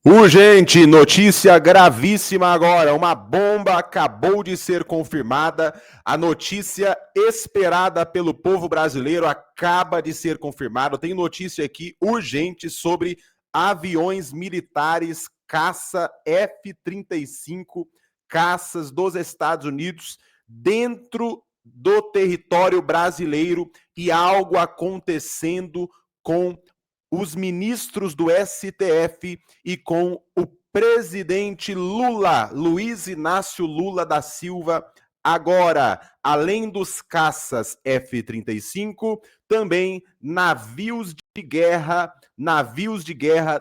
Urgente, notícia gravíssima agora. Uma bomba acabou de ser confirmada. A notícia esperada pelo povo brasileiro acaba de ser confirmada. Tem notícia aqui urgente sobre aviões militares caça F-35, caças dos Estados Unidos dentro do território brasileiro e algo acontecendo com os ministros do STF e com o presidente Lula, Luiz Inácio Lula da Silva. Agora, além dos caças F-35, também navios de guerra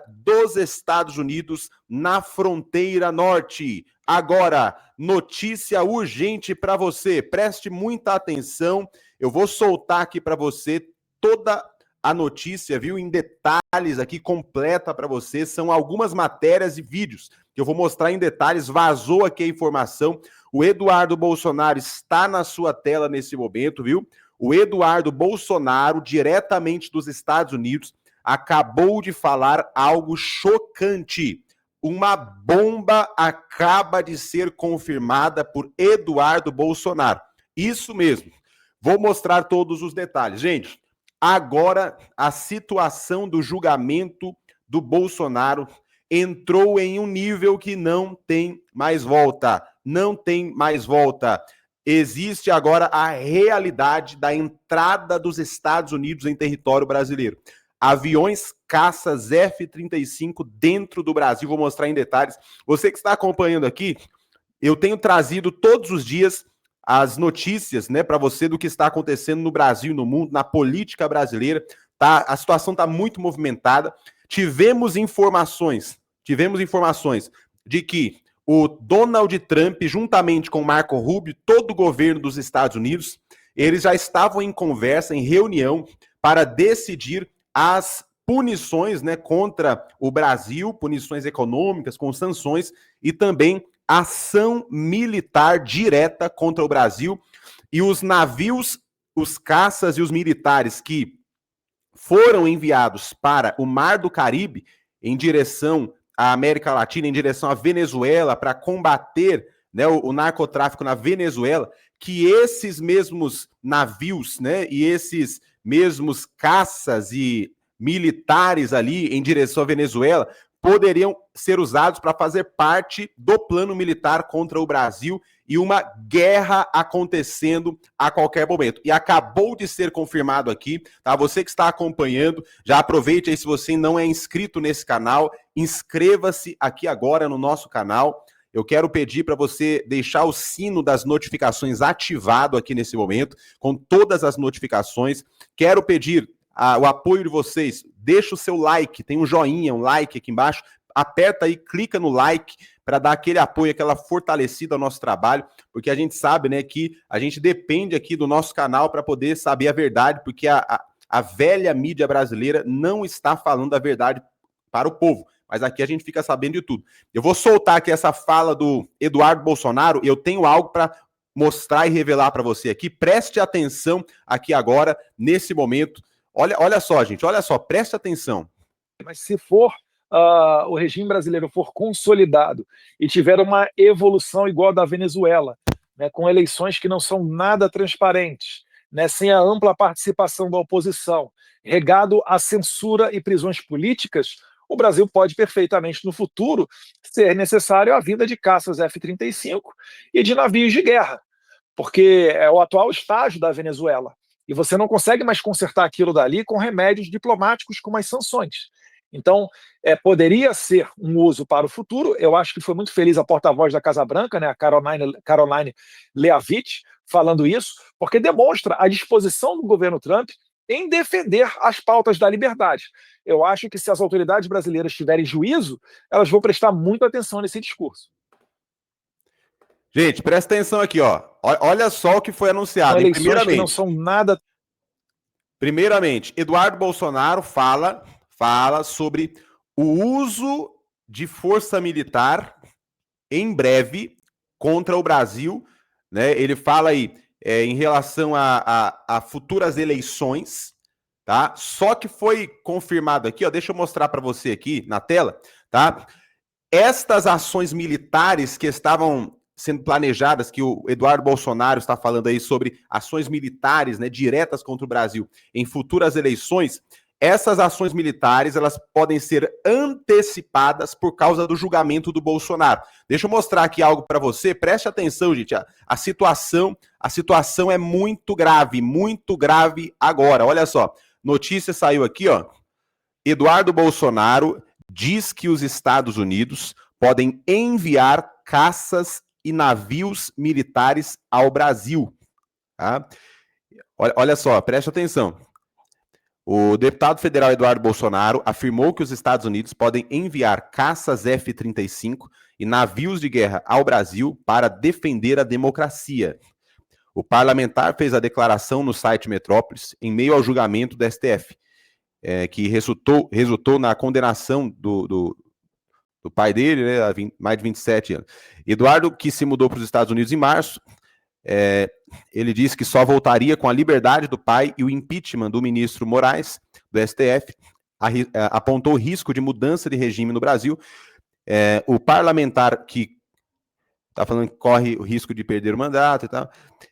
dos Estados Unidos na fronteira norte. Agora, notícia urgente para você, preste muita atenção, eu vou soltar aqui para você toda a notícia, viu, em detalhes aqui, completa para você. São algumas matérias e vídeos que eu vou mostrar em detalhes. Vazou aqui a informação. O Eduardo Bolsonaro está na sua tela nesse momento, viu? O Eduardo Bolsonaro, diretamente dos Estados Unidos, acabou de falar algo chocante. Uma bomba acaba de ser confirmada por Eduardo Bolsonaro. Isso mesmo. Vou mostrar todos os detalhes. Gente, agora, a situação do julgamento do Bolsonaro entrou em um nível que não tem mais volta. Não tem mais volta. Existe agora a realidade da entrada dos Estados Unidos em território brasileiro. Aviões caças F-35 dentro do Brasil. Vou mostrar em detalhes. Você que está acompanhando aqui, eu tenho trazido todos os dias as notícias, né, para você do que está acontecendo no Brasil e no mundo, na política brasileira, tá? A situação está muito movimentada. Tivemos informações de que o Donald Trump, juntamente com Marco Rubio, todo o governo dos Estados Unidos, eles já estavam em conversa, em reunião, para decidir as punições, né, contra o Brasil, punições econômicas, com sanções, e também ação militar direta contra o Brasil. E os navios, os caças e os militares que foram enviados para o Mar do Caribe, em direção à América Latina, em direção à Venezuela, para combater, né, o narcotráfico na Venezuela, que esses mesmos navios, né, e esses mesmos caças e militares ali em direção à Venezuela poderiam ser usados para fazer parte do plano militar contra o Brasil e uma guerra acontecendo a qualquer momento. E acabou de ser confirmado aqui, tá? Você que está acompanhando, já aproveite aí, se você não é inscrito nesse canal, inscreva-se aqui agora no nosso canal. Eu quero pedir para você deixar o sino das notificações ativado aqui nesse momento, com todas as notificações. Quero pedir o apoio de vocês. Deixa o seu like, tem um joinha, um like aqui embaixo. Aperta aí, clica no like para dar aquele apoio, aquela fortalecida ao nosso trabalho, porque a gente sabe, né, que a gente depende aqui do nosso canal para poder saber a verdade, porque a velha mídia brasileira não está falando a verdade para o povo. Mas aqui a gente fica sabendo de tudo. Eu vou soltar aqui essa fala do Eduardo Bolsonaro, e eu tenho algo para mostrar e revelar para você aqui. Preste atenção aqui agora, nesse momento. Olha só, gente, olha só, preste atenção. Mas se for o regime brasileiro for consolidado e tiver uma evolução igual a da Venezuela, né, com eleições que não são nada transparentes, né, sem a ampla participação da oposição, regado à censura e prisões políticas, o Brasil pode perfeitamente, no futuro, ser necessário a vinda de caças F-35 e de navios de guerra, porque é o atual estágio da Venezuela. E você não consegue mais consertar aquilo dali com remédios diplomáticos como as sanções. Então, poderia ser um uso para o futuro. Eu acho que foi muito feliz a porta-voz da Casa Branca, né, a Caroline Leavitt, falando isso, porque demonstra a disposição do governo Trump em defender as pautas da liberdade. Eu acho que se as autoridades brasileiras tiverem juízo, elas vão prestar muita atenção nesse discurso. Gente, presta atenção aqui, ó. Olha só o que foi anunciado. Eleições que não são nada. Primeiramente, Eduardo Bolsonaro fala sobre o uso de força militar em breve contra o Brasil, né? Ele fala aí em relação a futuras eleições, tá? Só que foi confirmado aqui, ó. Deixa eu mostrar para você aqui na tela, tá? estas ações militares que estavam sendo planejadas, que o Eduardo Bolsonaro está falando aí sobre ações militares, né, diretas contra o Brasil em futuras eleições, essas ações militares, elas podem ser antecipadas por causa do julgamento do Bolsonaro. Deixa eu mostrar aqui algo para você, preste atenção, gente, a situação é muito grave agora. Olha só, notícia saiu aqui, ó. Eduardo Bolsonaro diz que os Estados Unidos podem enviar caças e navios militares ao Brasil. Tá? Olha só, preste atenção. O deputado federal Eduardo Bolsonaro afirmou que os Estados Unidos podem enviar caças F-35 e navios de guerra ao Brasil para defender a democracia. O parlamentar fez a declaração no site Metrópolis em meio ao julgamento do STF, que resultou na condenação do pai dele, né, há mais de 27 anos. Eduardo, que se mudou para os Estados Unidos em março, ele disse que só voltaria com a liberdade do pai e o impeachment do ministro Moraes, do STF, apontou risco de mudança de regime no Brasil. O parlamentar que está falando que corre o risco de perder o mandato e tal,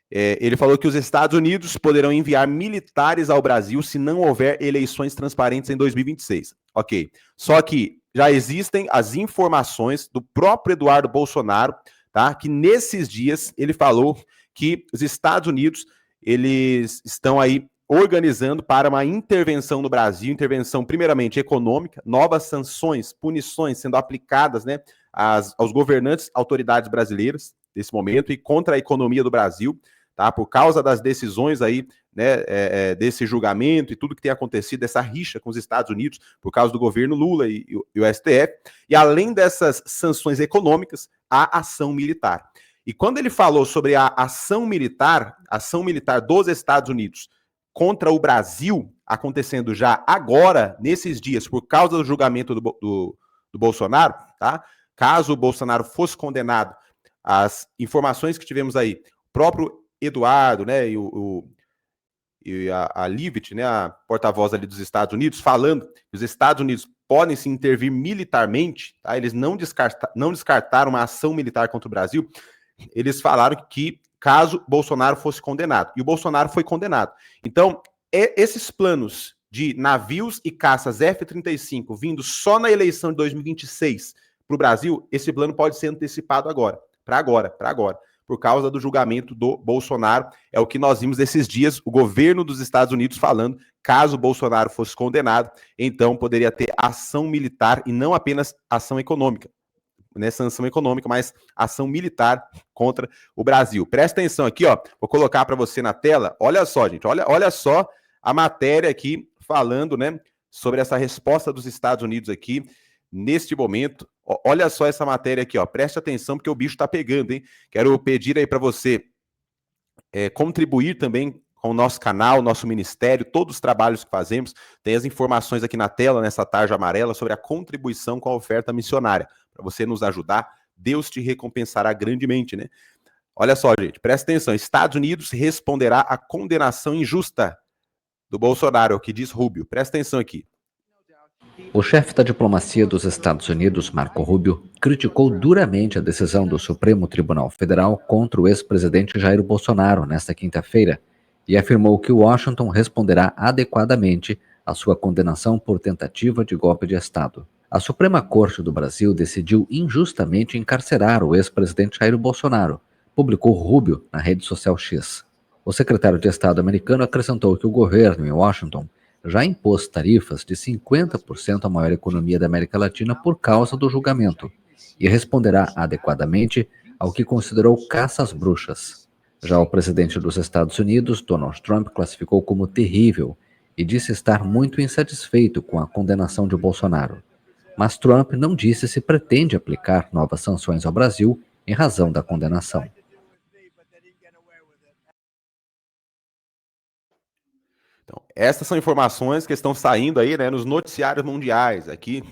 ele falou que os Estados Unidos poderão enviar militares ao Brasil se não houver eleições transparentes em 2026. Ok. Só que já existem as informações do próprio Eduardo Bolsonaro, tá? Que nesses dias ele falou que os Estados Unidos, eles estão aí organizando para uma intervenção no Brasil, intervenção primeiramente econômica, novas sanções, punições sendo aplicadas, né, aos governantes, autoridades brasileiras nesse momento e contra a economia do Brasil, tá? Por causa das decisões aí, né, desse julgamento e tudo que tem acontecido, essa rixa com os Estados Unidos, por causa do governo Lula e o STF, e além dessas sanções econômicas, a ação militar. E quando ele falou sobre a ação militar dos Estados Unidos contra o Brasil, acontecendo já agora, nesses dias, por causa do julgamento do Bolsonaro, tá? Caso o Bolsonaro fosse condenado, as informações que tivemos aí, o próprio Eduardo, né, e a Leavitt, né, a porta-voz ali dos Estados Unidos, falando que os Estados Unidos podem se intervir militarmente, tá? Eles não descartaram uma ação militar contra o Brasil. Eles falaram que caso Bolsonaro fosse condenado, e o Bolsonaro foi condenado. Então, esses planos de navios e caças F-35 vindo só na eleição de 2026 para o Brasil, esse plano pode ser antecipado agora, para agora, por causa do julgamento do Bolsonaro. É o que nós vimos nesses dias, o governo dos Estados Unidos falando, caso Bolsonaro fosse condenado, então poderia ter ação militar e não apenas ação econômica, né, sanção econômica, mas ação militar contra o Brasil. Presta atenção aqui, ó, vou colocar para você na tela. Olha só, gente, olha só a matéria aqui falando, né, sobre essa resposta dos Estados Unidos aqui neste momento. Olha só essa matéria aqui, ó. Preste atenção porque o bicho tá pegando, hein? Quero pedir aí para você contribuir também com o nosso canal, nosso ministério, todos os trabalhos que fazemos. Tem as informações aqui na tela, nessa tarja amarela, sobre a contribuição com a oferta missionária. Para você nos ajudar, Deus te recompensará grandemente, né? Olha só, gente, presta atenção. Estados Unidos responderá à condenação injusta do Bolsonaro, é o que diz Rubio. Presta atenção aqui. O chefe da diplomacia dos Estados Unidos, Marco Rubio, criticou duramente a decisão do Supremo Tribunal Federal contra o ex-presidente Jair Bolsonaro nesta quinta-feira e afirmou que Washington responderá adequadamente à sua condenação por tentativa de golpe de Estado. A Suprema Corte do Brasil decidiu injustamente encarcerar o ex-presidente Jair Bolsonaro, publicou Rubio na rede social X. O secretário de Estado americano acrescentou que o governo em Washington já impôs tarifas de 50% à maior economia da América Latina por causa do julgamento e responderá adequadamente ao que considerou caça às bruxas. Já o presidente dos Estados Unidos, Donald Trump, classificou como terrível e disse estar muito insatisfeito com a condenação de Bolsonaro. Mas Trump não disse se pretende aplicar novas sanções ao Brasil em razão da condenação. Então, essas são informações que estão saindo aí, né, nos noticiários mundiais. Aqui,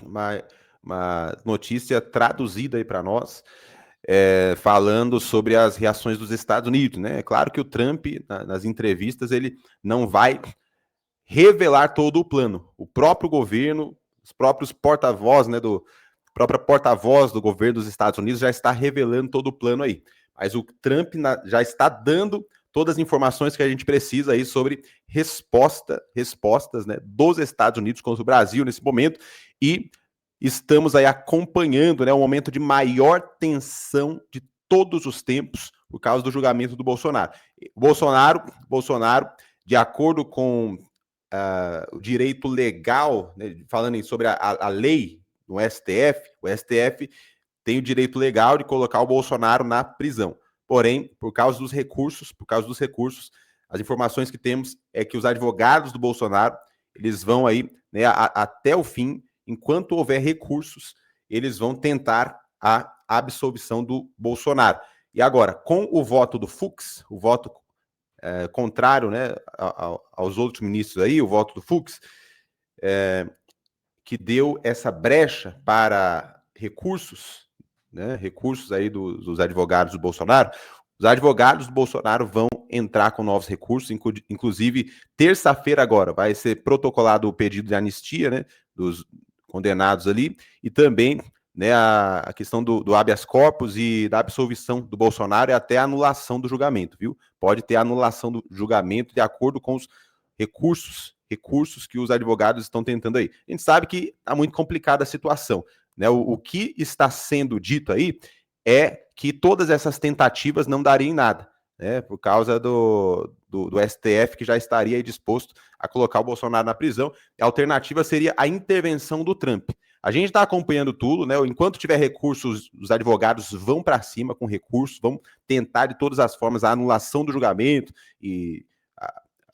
uma notícia traduzida aí para nós, falando sobre as reações dos Estados Unidos, né? É claro que o Trump, nas entrevistas, ele não vai revelar todo o plano. O próprio governo, os próprios porta-voz, né, própria porta-voz do governo dos Estados Unidos já está revelando todo o plano aí. Mas o Trump já está dando todas as informações que a gente precisa aí sobre respostas, né, dos Estados Unidos contra o Brasil nesse momento, e estamos aí acompanhando, né, o momento de maior tensão de todos os tempos por causa do julgamento do Bolsonaro. Bolsonaro, de acordo com o direito legal, né, falando sobre a lei no STF, o STF tem o direito legal de colocar o Bolsonaro na prisão. Porém, por causa dos recursos, as informações que temos é que os advogados do Bolsonaro, eles vão aí, né, até o fim, enquanto houver recursos, eles vão tentar a absolvição do Bolsonaro. E agora, com o voto do Fux, o voto contrário, né, aos outros ministros aí, o voto do Fux, que deu essa brecha para recursos, né, recursos aí dos advogados do Bolsonaro, os advogados do Bolsonaro vão entrar com novos recursos, inclusive terça-feira agora vai ser protocolado o pedido de anistia, né, dos condenados ali, e também, né, a questão do habeas corpus e da absolvição do Bolsonaro e até a anulação do julgamento, viu? Pode ter anulação do julgamento de acordo com os recursos que os advogados estão tentando aí. A gente sabe que está muito complicada a situação, né? O que está sendo dito aí é que todas essas tentativas não dariam em nada, né? Por causa do STF, que já estaria aí disposto a colocar o Bolsonaro na prisão. A alternativa seria a intervenção do Trump. A gente está acompanhando tudo, né? Enquanto tiver recursos, os advogados vão para cima com recursos, vão tentar de todas as formas a anulação do julgamento e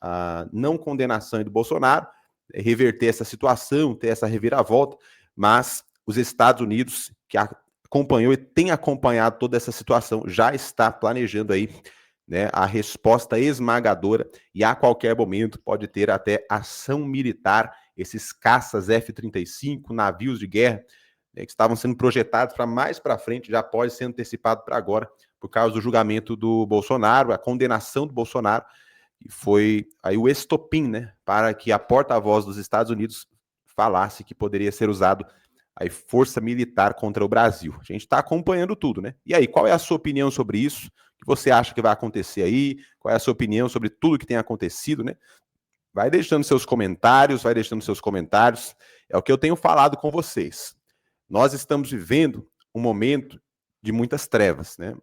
a não condenação do Bolsonaro, reverter essa situação, ter essa reviravolta, mas os Estados Unidos, que acompanhou e tem acompanhado toda essa situação, já está planejando aí, né, a resposta esmagadora, e a qualquer momento pode ter até ação militar, esses caças F-35, navios de guerra, né, que estavam sendo projetados para mais para frente, já pode ser antecipado para agora, por causa do julgamento do Bolsonaro, a condenação do Bolsonaro, e foi aí o estopim, né, para que a porta-voz dos Estados Unidos falasse que poderia ser usado aí força militar contra o Brasil. A gente está acompanhando tudo, né? E aí, qual é a sua opinião sobre isso? O que você acha que vai acontecer aí? Qual é a sua opinião sobre tudo que tem acontecido, né? Vai deixando seus comentários, É o que eu tenho falado com vocês. Nós estamos vivendo um momento de muitas trevas, né?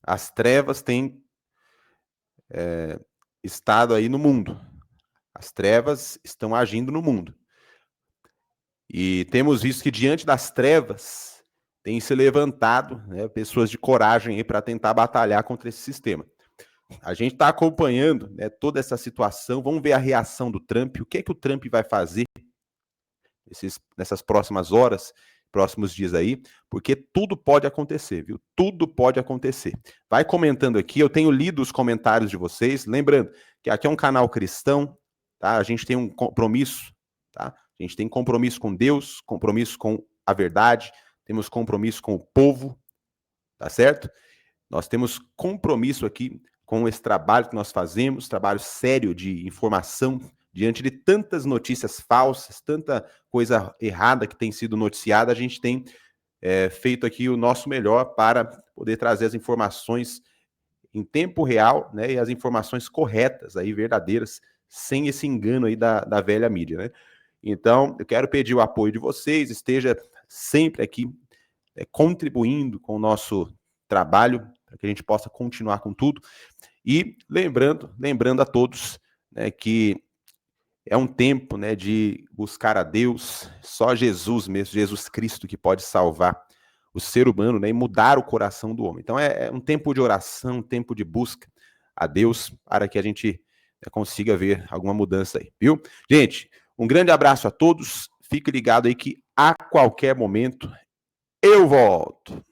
As trevas têm estado aí no mundo. As trevas estão agindo no mundo. E temos visto que diante das trevas tem se levantado, né, pessoas de coragem para tentar batalhar contra esse sistema. A gente está acompanhando, né, toda essa situação. Vamos ver a reação do Trump. O que é que o Trump vai fazer nessas próximas horas, próximos dias aí, porque tudo pode acontecer, viu? Tudo pode acontecer. Vai comentando aqui, eu tenho lido os comentários de vocês, lembrando que aqui é um canal cristão, tá? A gente tem um compromisso, tá? A gente tem compromisso com Deus, compromisso com a verdade, temos compromisso com o povo, tá certo? Nós temos compromisso aqui com esse trabalho que nós fazemos, trabalho sério de informação, diante de tantas notícias falsas, tanta coisa errada que tem sido noticiada, a gente tem feito aqui o nosso melhor para poder trazer as informações em tempo real, né, e as informações corretas, aí, verdadeiras, sem esse engano aí da velha mídia, né? Então, eu quero pedir o apoio de vocês, esteja sempre aqui contribuindo com o nosso trabalho, para que a gente possa continuar com tudo. E lembrando a todos, né, que é um tempo, né, de buscar a Deus, só Jesus mesmo, Jesus Cristo, que pode salvar o ser humano, né, e mudar o coração do homem. Então é um tempo de oração, um tempo de busca a Deus, para que a gente consiga ver alguma mudança aí, viu? Gente, um grande abraço a todos, fique ligado aí que a qualquer momento eu volto.